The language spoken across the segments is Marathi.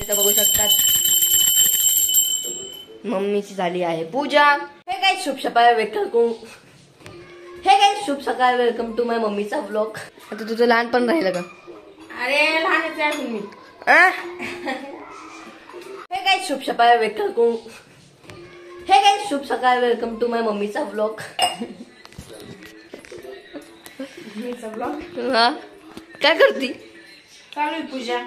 इथं बघू शकतात मम्मीची झाली आहे पूजा। हे काय शुभ सकाळ वेलकम टू माय मम्मीचा व्लॉग। आता तुझं लहानपण राहिलं का? अरे लहानच आहे तुम्ही। हे काय शुभ सकाळ वेलकम टू माय मम्मीचा व्लॉग। हा काय करती? चालू आहे पूजा।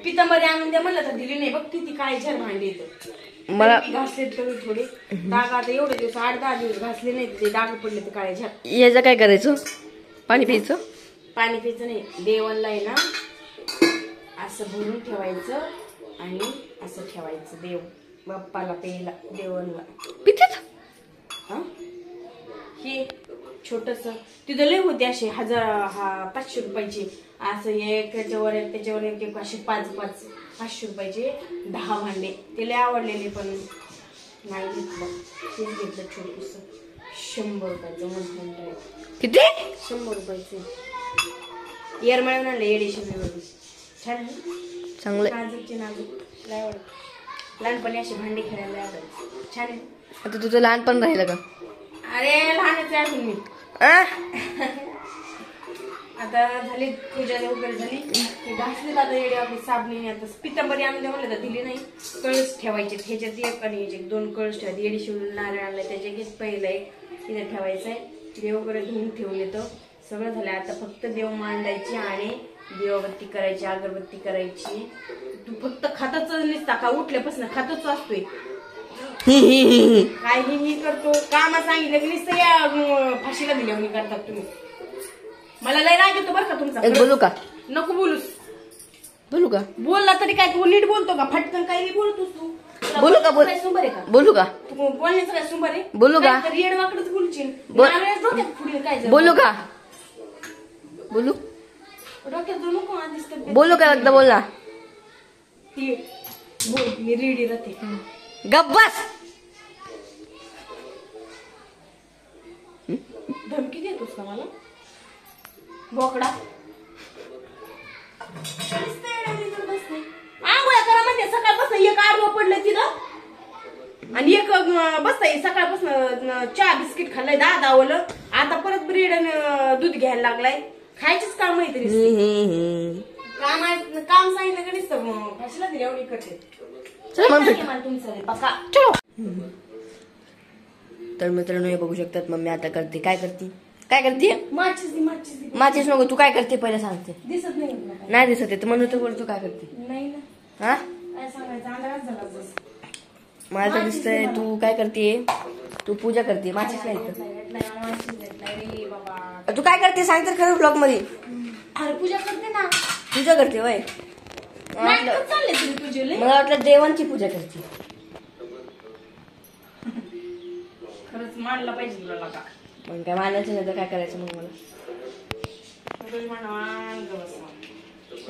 पितांबरी आणून द्या म्हणलं तर दिली नाही। बघ किती काळी झर भांडी येत मला घासले थोडे डाग। आता एवढे दिवस 8-10 दिवस घासले नाही ते डाग पडले ते काळे झर। याचं काय करायचं? पाणी प्यायचं? पाणी प्यायचं नाही, देवाला आहे ना असं भरून ठेवायचं आणि असं ठेवायचं देव बाप्पाला प्यायला देवाला पितात। हे छोटस तिथं लय होते असे 500 रुपयाचे असं एक त्याच्यावर एक असे 500 रुपयाचे 10 भांडे। ते लय आवडलेले पण नाही घेतलं, तेच घेतलं छोटस 100 रुपयाचं मस्त। किती? 100 रुपयाचे येरमाळून आणलं एडिशन छान चांगलं। नाजूकचे नाजूक लय आवडत। लहानपणी अशी भांडी खेळायला आवडत छान आहे। आता तुझं लहानपण राहिलं का? अरे लहानच आहे तुम्ही। आता झाली पूजा वगैरे झाली घासले आता येडे आपली साबणीने। आता पितांबरी आणून द्या म्हणलं तर दिली नाही। कळस ठेवायचे ह्याच्यात एक आणि ह्याच्यात 2 कळस ठेवायचे। येडी शिवून नारळ आणलाय त्याच्या घेत पहिलं एक तिथे ठेवायचंय। देव वगैरे धुवून ठेवून येतं सगळं झालं। आता फक्त देव मांडायची आणि दिवाबत्ती करायची, अगरबत्ती करायची। तू फक्त खातच निसता का? उठल्यापासून खातच असतोय काय ही करतो? कामा सांगितलं की नुसतं या फाशीला दिल्यावर करतात तुम्ही। मला लय राग येतो बरं का तुमचा। बोलू का? नको बोलूस। बोलू का? बोलला तरी काय तू नीट बोलतो का? फटकन काही बोलतोस तू? बोलू का? सुंबर आहे का? बोलू का? तू बोलण्याचं काय सुंबर आहे? बोलू का? येडवाकडच बोलशील। काय बोलू का? बोलू डोक्यात जाऊ नको आधीच तर बोलू का? एकदा बोल ना। ती बोल मी रेडी राहते। गप बस। धमकी देतोस का मला? बोकडा आंघोळ्या करा म्हणते सकाळपासून। एक आडवं पडलं तिथं आणि एक बसताय सकाळपासून चहा बिस्किट खाल्लाय 10 वालं। आता परत ब्रेड आणि दूध घ्यायला लागलाय। खायचीच काम आहे तरी काम सांगितलं का नुसतं फाशीला दिली एवढी करते। तर मित्रांनो हे बघू शकतात मम्मी आता करते काय करते माचीस माझीच नको तू काय करते पहिले सांगते। दिसत नाही नाही दिसत आहे म्हणून तर बोलतो काय करते। नाही ना हा काय सांगायचं अंधारात झाला मला तर दिसतंय तू काय करते। तू पूजा करते माझीच नाही तू काय करते सांग तर खरं ब्लॉग मध्ये। अरे पूजा करते ना। पूजा करते वय? मला वाटलं देवांची पूजा करते। खरंच मानला पाहिजे तुला का? मग काय मानायचं नाही तर काय करायचं मग मला?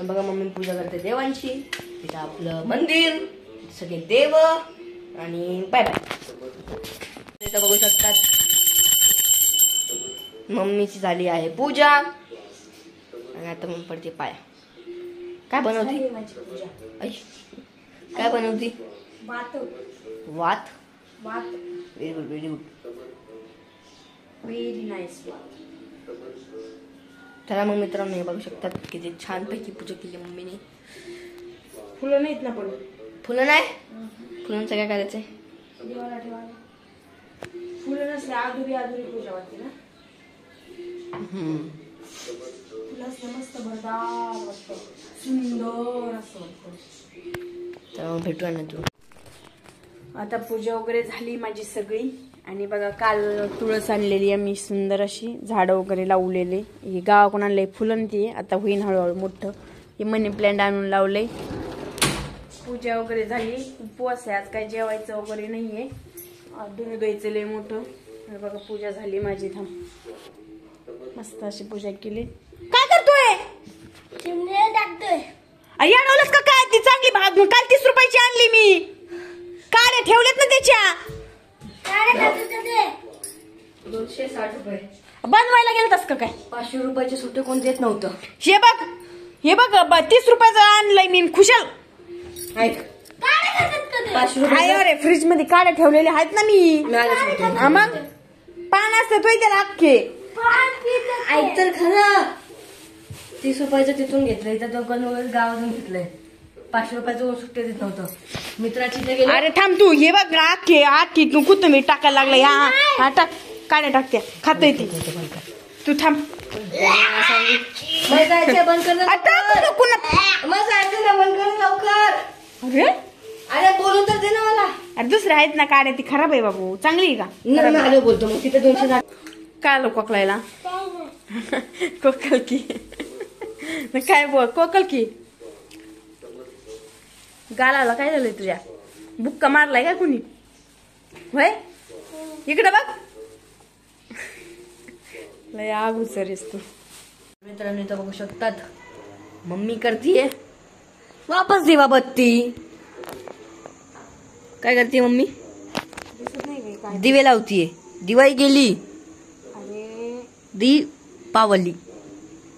बघा मम्मी पूजा करते देवांची। तिथं आपलं मंदिर सगळे देव आणि बाय बाय। इथं बघू शकतात मम्मीची झाली आहे पूजा आणि आता मग पडते पाया। काय बनवती? काय बनवती? वात। Very good very nice. चला मग मित्रांनो हे बघू शकतात किती छान पैकी पूजा केली मम्मीने। फुलं नाहीत ना पण? फुलं नाही? फुलांचं काय करायचंय? देवाला ठेवायला फुलं नसले आधुरी पूजा वाटते ना। फुलं असलं मस्त भरदार वाटतं, सुंदर असं वाटतं। तर मग भेटू ना तू। आता पूजा वगैरे झाली माझी सगळी आणि बघा काल तुळस आणलेली आहे मी सुंदर अशी झाडं वगैरे लावलेले। हे गावाकडून आणलंय फुलं ती आता होईन हळूहळू मोठं। हे मनी प्लॅन्ट आणून लावलंय। पूजा वगैरे झाली। उपवास आहे आज, काय जेवायचं वगैरे नाहीये। धुणं द्यायचं लय मोठं। बघा पूजा झाली माझी। थांब मस्त अशी पूजा केली। काय करतोय? चिमणे टाकतोय। अडवलंस का काय? ती चांगली भाग काल 30 रुपयाची आणली मी। काड्या ठेवल्यात ना त्याच्या? 260 रुपये बनवायला गेलतस का काय? 500 रुपयाचे सुट्टे कोण देत नव्हतं। हे बघ 30 रुपयाचं आणलंय मी खुशाल। ऐक 500 रुपये आहे अरे फ्रीज मध्ये काड्या ठेवलेले आहेत ना मी. मिळाले सांगते. हा मग पान असतं तो त्याला अख्खे. ऐक तर खरं 30 रुपयाचं तिथून घेतलंय त्या दुकानावर गावातून घेतलंय. 500 रुपयाचं सुट्टे देत नव्हतं. मित्राची इथे गेलो. अरे थांब तू हे बघ अख्खे अख्खी तू कोथिंबीर टाकायला लागलाय. हा हा टाक काड्या टाकत्या खाता येते तू थांब. मला जायचं बंद कर ना. टाकू नको ना. मला जायचं ना बंद कर लवकर. अरे अरे बोलून तर दे ना मला. अरे दुसऱ्या आहेत ना काड्या ती खराब आहे बाबू चांगली आहे का. नाही मी आलो बोलतो मग तिथे 200 काय आलो कोकलायला कोकल की काय बोल कोकल की गालाला काय झालंय तुझ्या बुक्का मारलाय का कुणी होय इकडे बघ लय आगुसरीस तू. मित्रांनो इथं बघू शकतात मम्मी करतीये वापस दिवा बत्ती. काय करते मम्मी. दिसत नाही काय. दिवे लावतीये. दिवाळी गेली अरे दीपावली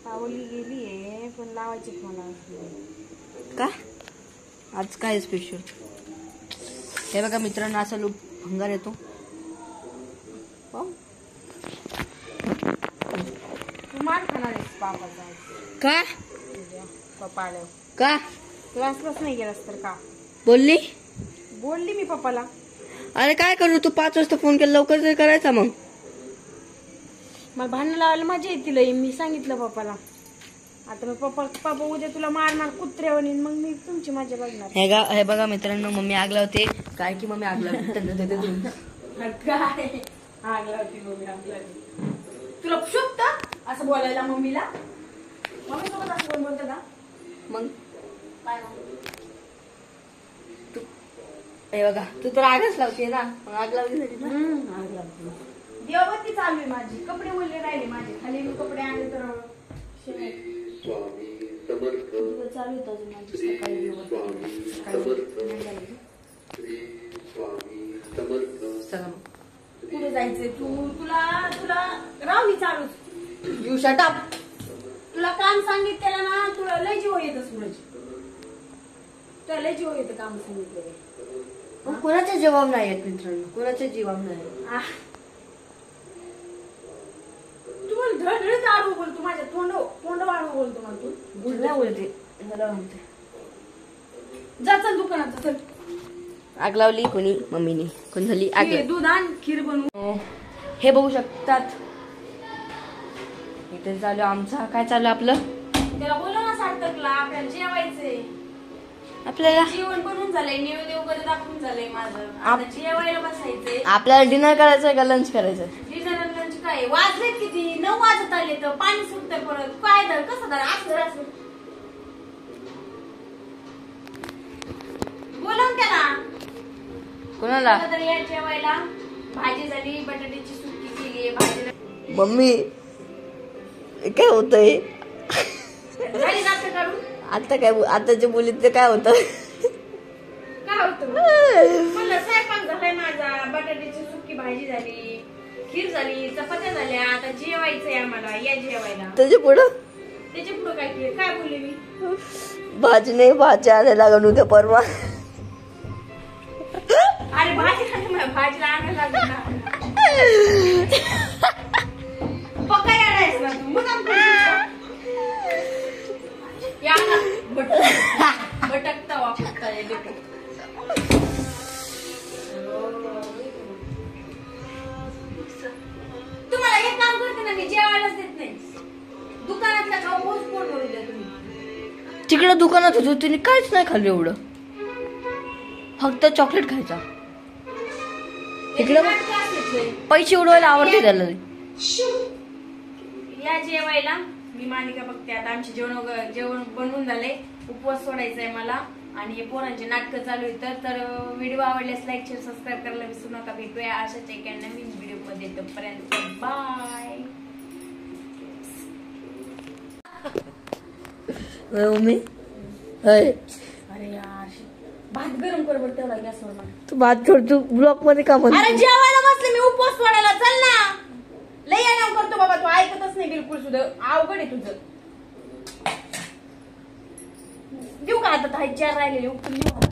पावली गेलीये पण लावायची मला का आज काय स्पेशल. हे बघा मित्रांनो असा लोक भंगार येतो. तू मार खाणार आहेस बापाचा का पप्पाला का क्लासलाच नाही गेलास तर का बोलली. बोलली मी पप्पाला. अरे काय करू तू 5 वाजता फोन केला लवकर तरी करायचा मग. मला भांडण लावायला मजा येतील मी सांगितलं पप्पाला. आता मग पप्पा उद्या तुला मारणार कुत्र्यावर मग मी तुमची मजा बघणार. हे बघा मित्रांनो मम्मी आग लावते काय की मम्मी आग लावते. काय आग लावती मम्मी आग लावती. तुला शोभत असं बोलायला मम्मीला. मम्मी सोबत असं कोण बोलतं का मग काय तू हे बघा तू तर आगच लावते ना मग आग लावली झाली ना. आग लावती. दिवाबत्ती चालू आहे माझी. कपडे ओले राहिले माझे खाली मी कपडे आणले तर दिवस चालू होत अजून माझी सकाळी दिवस कुठे जायचंय तुला राव मी चालूच. You shut up. तुला काम सांगितलेलं ना तुला लय जीव येतं सूरज. तुला लय जीव येतं काम सांगितलेलं. कोणाचा जबाब नाही येत मित्रांनो कोणाचा जबाब नाही. तू धडधडीत आडू बोलतो माझ्या तोंड वाढू बोलतो मला तू. बोलला बोलते मला म्हणते. जा चल दुकानात चल. आग लावली कोणी मम्मीने कोण झाली आग. दूध आण खीर बनवू. हे बघू शकतात इथे चालू आमचा काय चालू आपलं. त्याला बोलव ना सार्थकला आपल्याला जेवायचंय. आपल्याला जेवण बनवून झालंय नैवेद्य वगैरे दाखवून झालंय माझं. आता जेवायला बसायचंय. आपल्याला डिनर करायचं का लंच करायचं. डिनर लंच काय वाजलेत किती 9 वाजत आले तर पाणी सुटतंय परत काय धर कसं धर असं बोलवून त्याला. कोणाला तर या जेवायला. भाजी झाली बटाट्याची सुकी केली भाजी मम्मी काय होतंय झाली नाश्ता काढून. आता काय आता जे बोलीत ते काय होतं. काय होतं म्हणलं स्वयंपाक झालाय माझा. बटाट्याची सुकी भाजी झाली खीर झाली चपात्या झाल्या. आता जेवायचंय आम्हाला या जेवायला. त्याच्या पुढं काय केलं काय बोलले मी. भाजी नाही भाजी आणायला लागून उद्या परवा. अरे भाजीला आणायला लागलं ना. पक्का येणारच ना तू मग भटकता वापरता तुम्हाला एक काम करते ना मी जेवायलाच देत नाही. दुकानातला खाऊ पोच पोट भरू द्या तुम्ही. तिकडं दुकानात होतो तिने काहीच नाही खाल्लं एवढं फक्त चॉकलेट खायचा. इकडं पैसे उडवायला आवडते त्याला. या जेवायला मी मालिका बघते. आता आमचे जेवण बनवून झाले. उपवास सोडायचा आहे मला आणि पोरांचे नाटकं चालू आहेत. तर व्हिडिओ आवडल्यास लाईक शेअर सबस्क्राईब करायला विसरू नका. भेटूया अशाच एका नवीन व्हिडिओ मध्ये. तोपर्यंत बाय. मम्मी अरे यार भात गरम कर बरं तेवढा गॅसवर मला. तू भात छोड तू ब्लॉक मध्ये का म्हणते. अरे जेवायला बसले मी उपवास सोडायला चल ना. लय आराम करतो बाबा तू ऐकतच नाही बिलकुल सुद्धा. अवघड आहे तुझं. देऊ का आता 4 राहिलेले उपटून देऊ का?